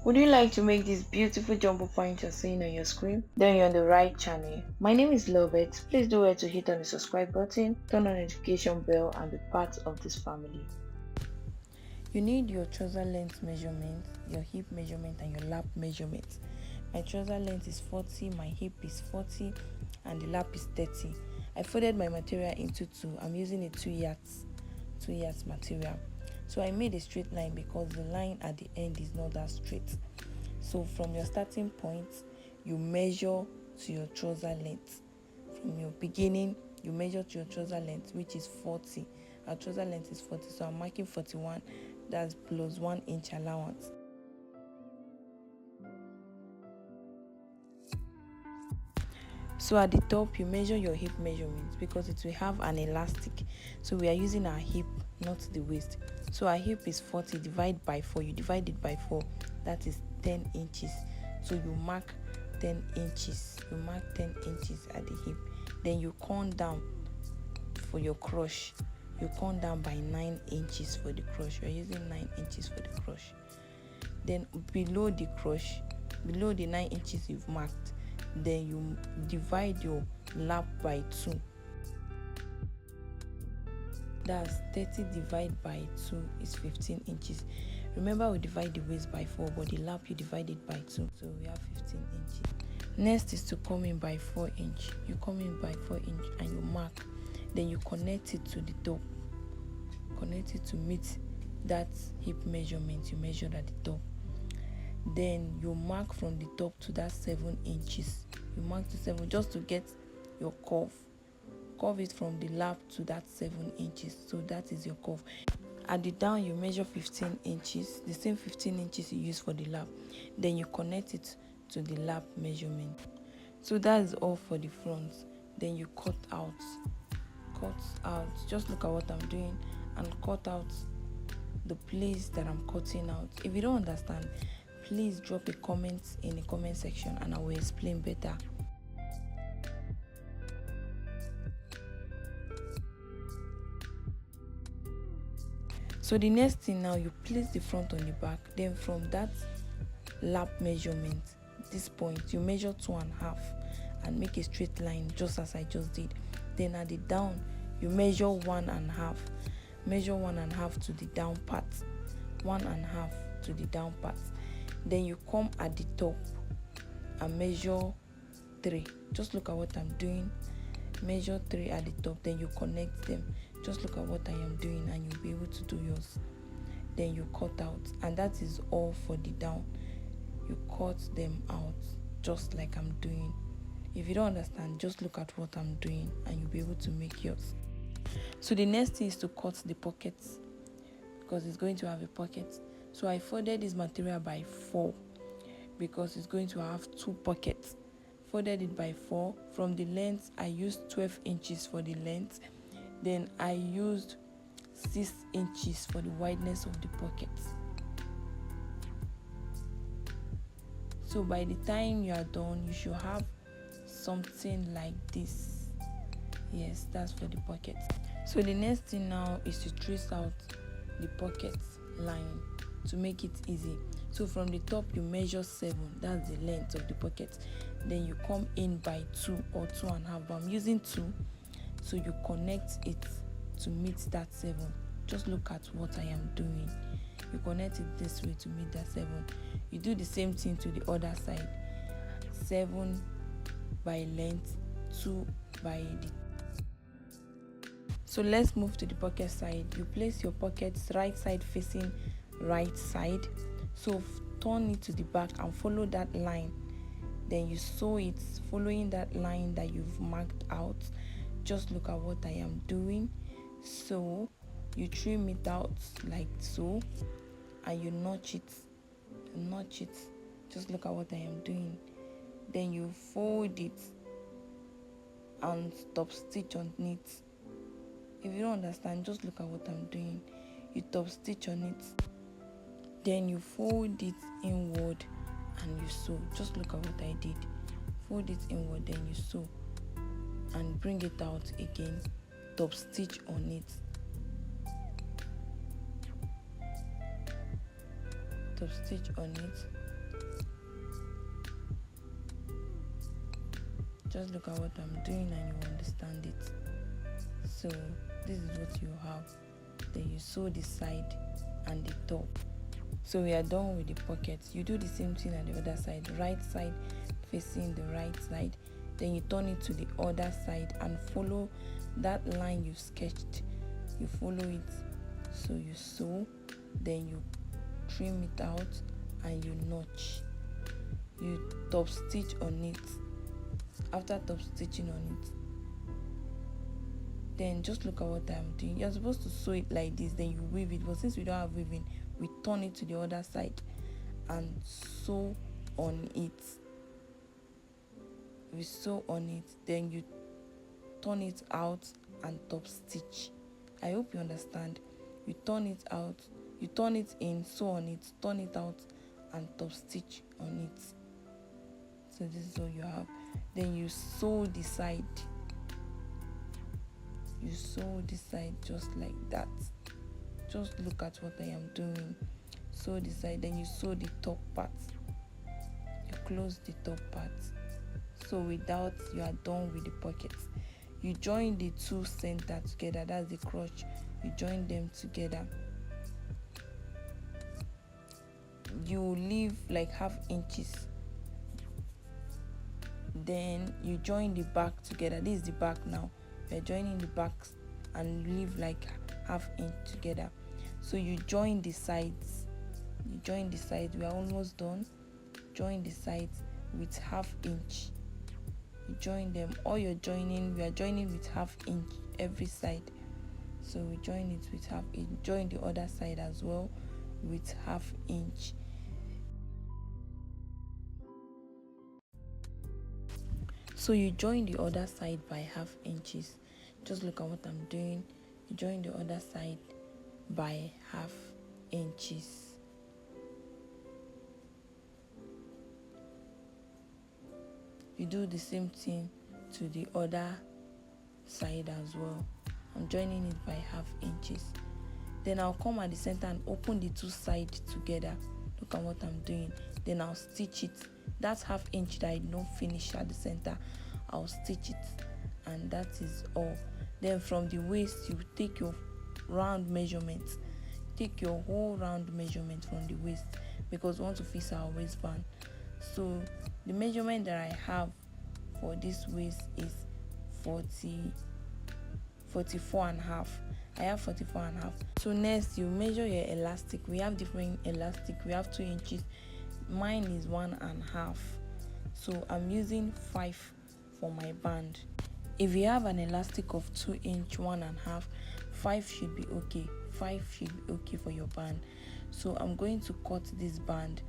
Would you like to make this beautiful jumbo point you're seeing on your screen? Then you're on the right channel. My name is Lovett. Please do well to hit on the subscribe button, turn on the notification bell and be part of this family. You need your trouser length measurement, your hip measurement and your lap measurement. My trouser length is 40, my hip is 40 and the lap is 30. I folded my material into two. I'm using a 2 yards material. So I made a straight line because the line at the end is not that straight. So from your starting point, you measure to your trouser length. From your beginning, you measure to your trouser length, which is 40. Our trouser length is 40, so I'm marking 41. That's plus 1 inch allowance. So at the top, you measure your hip measurements because it will have an elastic. So we are using our hip, not the waist. So our hip is 40, divide by 4. You divide it by 4, that is 10 inches. So you mark 10 inches. You mark 10 inches at the hip. Then you count down for your crush. You count down by 9 inches for the crush. You are using 9 inches for the crush. Then below the crush, below the 9 inches you've marked, then you divide your lap by 2. That's 30 divided by 2 is 15 inches. Remember, we divide the waist by 4, but the lap you divide it by 2, so we have 15 inches. Next is to come in by 4 inch. You come in by 4 inch and you mark. Then you connect it to the top. Connect it to meet that hip measurement you measured at the top. Then you mark from the top to that 7 inches. You mark to 7 just to get your curve. Curve it from the lap to that 7 inches. So that is your curve. At the down, you measure 15 inches, the same 15 inches you use for the lap. Then you connect it to the lap measurement. So that is all for the front. Then you cut out. Just look at what I'm doing and cut out the place that I'm cutting out. If you don't understand, please drop a comment in the comment section and I will explain better. So the next thing, now you place the front on the back. Then from that lap measurement, this point, you measure 2.5 and make a straight line just as I just did. Then at the down, you measure 1.5. Measure 1.5 to the down part. 1.5 to the down part. Then you come at the top and measure 3. Just look at what I'm doing. Measure 3 at the top. Then you connect them. Just look at what I am doing and you'll be able to do yours. Then you cut out, and that is all for the down. You cut them out just like I'm doing. If you don't understand, just look at what I'm doing and you'll be able to make yours. So the next thing is to cut the pockets because it's going to have a pocket. So I folded this material by 4 because it's going to have 2 pockets. Folded it by 4. From the length, I used 12 inches for the length. Then I used 6 inches for the wideness of the pockets. So by the time you are done, you should have something like this. Yes, that's for the pockets. So the next thing now is to trace out the pocket line to make it easy. So from the top, you measure 7. That's the length of the pocket. Then you come in by 2 or 2.5. But I'm using 2. So you connect it to meet that 7. Just look at what I am doing. You connect it this way to meet that 7. You do the same thing to the other side. 7 by length, 2 by the. So let's move to the pocket side. You place your pockets right side facing right side. So turn it to the back and follow that line. Then you sew it following that line that you've marked out. Just look at what I am doing. So you trim it out like so and you notch it. Just look at what I am doing. Then you fold it and top stitch on it. If you don't understand, just look at what I'm doing. You top stitch on it. Then you fold it inward and you sew. Just look at what I did. Fold it inward, then you sew and bring it out again. Top stitch on it. Top stitch on it. Just look at what I'm doing and you understand it. So this is what you have. Then you sew the side and the top. So we are done with the pockets. You do the same thing at the other side. Right side facing the right side. Then you turn it to the other side and follow that line you've sketched. You follow it. So you sew, then you trim it out and you notch. You top stitch on it. After top stitching on it, then just look at what I'm doing. You're supposed to sew it like this, then you weave it, but since we don't have weaving, we turn it to the other side and sew on it. We sew on it, then you turn it out and top stitch. I hope you understand. You turn it out, you turn it in, sew on it, turn it out and top stitch on it. So this is all you have. Then you sew the side. You sew the side just like that. Just look at what I am doing. Sew the side, then you sew the top part. You close the top part. So with that, you are done with the pockets. You join the two center together, that's the crotch. You join them together. You leave like ½ inches. Then you join the back together. This is the back now. You're joining the backs and leave like ½ inch together. So you join the sides. You join the sides. We are almost done. Join the sides with ½ inch. You join them. All you're joining, we are joining with ½ inch every side. So we join it with ½ inch. Join the other side as well with ½ inch. So you join the other side by ½ inches. Just look at what I'm doing. You join the other side by ½ inches. You do the same thing to the other side as well. I'm joining it by ½ inches. Then I'll come at the center and open the two sides together. Look at what I'm doing. Then I'll stitch it. That's ½ inch that I did not finish at the center. I'll stitch it, and that is all. Then from the waist, you take your round measurement. Take your whole round measurement from the waist, because we want to fix our waistband. So the measurement that I have for this waist is 44.5. I have 44.5. So next, you measure your elastic. We have different elastic. We have 2 inches. Mine is 1.5. So I'm using 5 for my band. If you have an elastic of 2 inch, 1.5, 5 should be okay. 5 should be okay for your band. So I'm going to cut this band,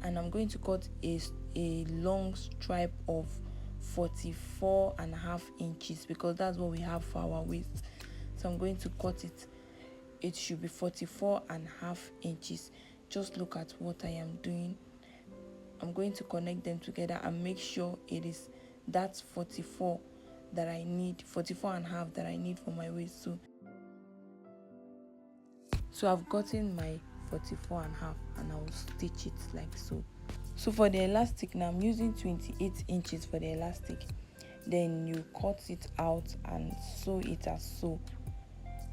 and I'm going to cut a long stripe of 44.5 inches, because that's what we have for our waist. So I'm going to cut it. It should be 44.5 inches. Just look at what I am doing. I'm going to connect them together and make sure it is that 44 that I need, 44.5 that I need for my waist. So I've gotten my 44.5, and I will stitch it like so. So for the elastic now, I'm using 28 inches for the elastic. Then you cut it out and sew it as so.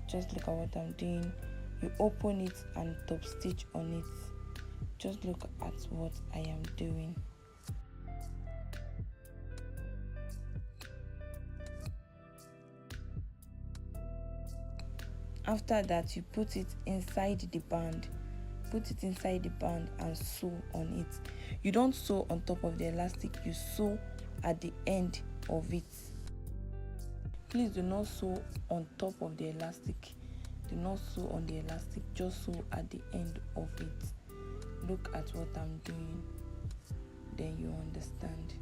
Just look at what I'm doing. You open it and top stitch on it. Just look at what I am doing. After that, you put it inside the band. Put it inside the band and sew on it. You don't sew on top of the elastic, you sew at the end of it. Please do not sew on top of the elastic. Do not sew on the elastic, just sew at the end of it. Look at what I'm doing, then you understand.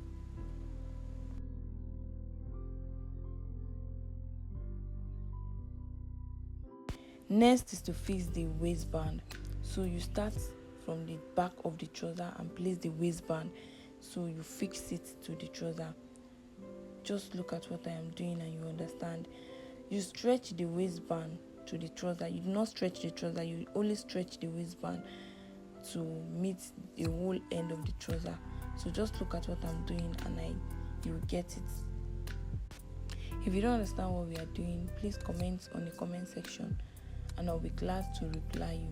Next is to fix the waistband. So you start from the back of the trouser and place the waistband. So you fix it to the trouser. Just look at what I am doing and you understand. You stretch the waistband to the trouser. You do not stretch the trouser, you only stretch the waistband to meet the whole end of the trouser. So just look at what I'm doing and you get it. If you don't understand what we are doing, please comment on the comment section and I'll be glad to reply you.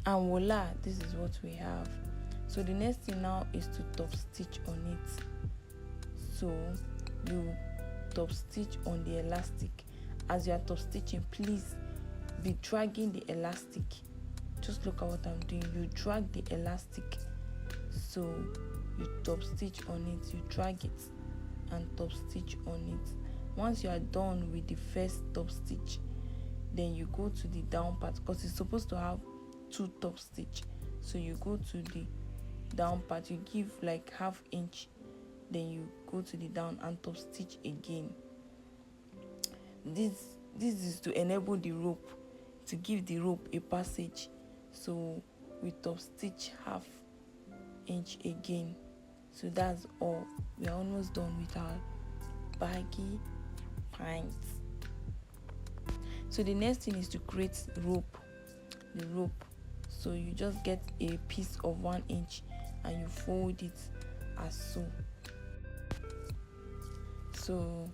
And voila, this is what we have. So the next thing now is to top stitch on it. So you top stitch on the elastic. As you are top stitching, please be dragging the elastic. Just look at what I'm doing. You drag the elastic, so you top stitch on it, you drag it and top stitch on it. Once you are done with the first top stitch, then you go to the down part, because it's supposed to have 2 top stitch. So you go to the down part, you give like ½ inch, then you go to the down and top stitch again. This is to enable the rope, to give the rope a passage. So we top stitch ½ inch again. So that's all. We are almost done with our baggy pants. So the next thing is to create the rope. So you just get a piece of 1 inch and you fold it as so. So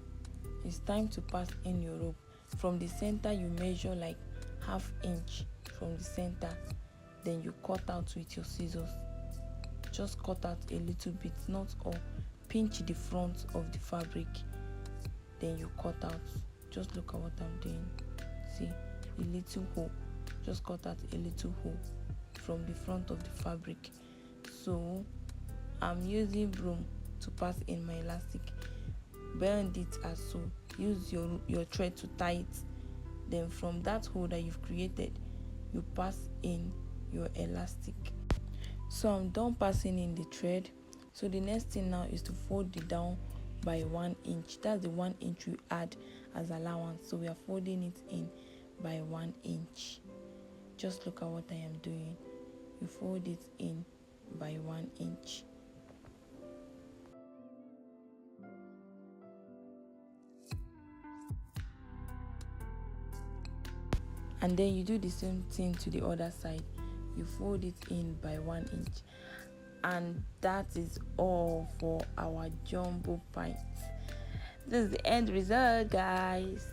it's time to pass in your rope. From the center you measure like ½ inch from the center, then you cut out with your scissors. Just cut out a little bit, not all. Pinch the front of the fabric, then you cut out. Just look at what I'm doing. See, a little hole. Just cut out a little hole from the front of the fabric. So I'm using broom to pass in my elastic. Bend it as so. Use your thread to tie it. Then from that hole that you've created, you pass in your elastic. So I'm done passing in the thread. So the next thing now is to fold it down by 1 inch. That's the 1 inch we add as allowance. So we are folding it in by 1 inch. Just look at what I am doing. You fold it in by 1 inch. And then you do the same thing to the other side. You fold it in by 1 inch. And that is all for our jumbo pants. This is the end result, guys.